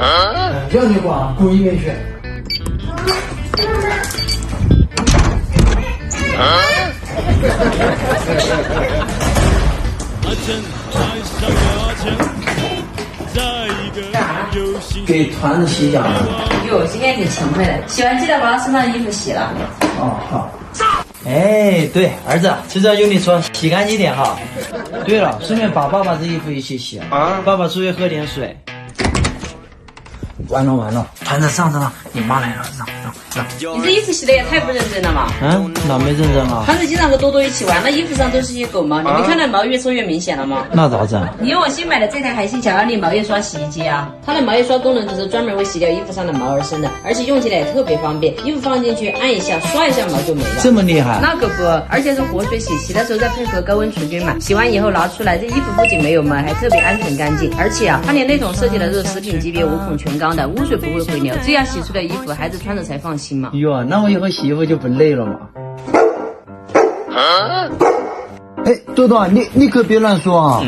了解过啊，故意没学。给团子洗脚呢。哟，今天挺勤快的，洗完记得把身上的衣服洗了。哦，好。哎，对，儿子，吃着有你说，洗干净点哈。对了，顺便把爸爸这衣服一起洗啊。爸爸出去喝点水。完了，团子上了，你妈来了，让。你这衣服洗的也太不认真了嘛！哪没认真啊？团子经常和多多一起玩，那衣服上都是些狗毛，你没看到毛越收越明显了吗？那咋整？你用我新买的这台海信巧克力毛叶刷洗衣机啊，它的毛叶刷功能就是专门为洗掉衣服上的毛而生的，而且用起来也特别方便，衣服放进去按一下刷一下毛就没了。这么厉害？那可不，而且是活水洗，洗的时候再配合高温除菌嘛，洗完以后拿出来，这衣服不仅没有毛，还特别安全干净，而且啊，它连内桶设计的是食品级别无孔全钢的，污水不会回流，这样洗出的衣服孩子穿着才放心嘛。哟，那我以后洗衣服就不累了嘛。哎，多多，你可别乱说啊。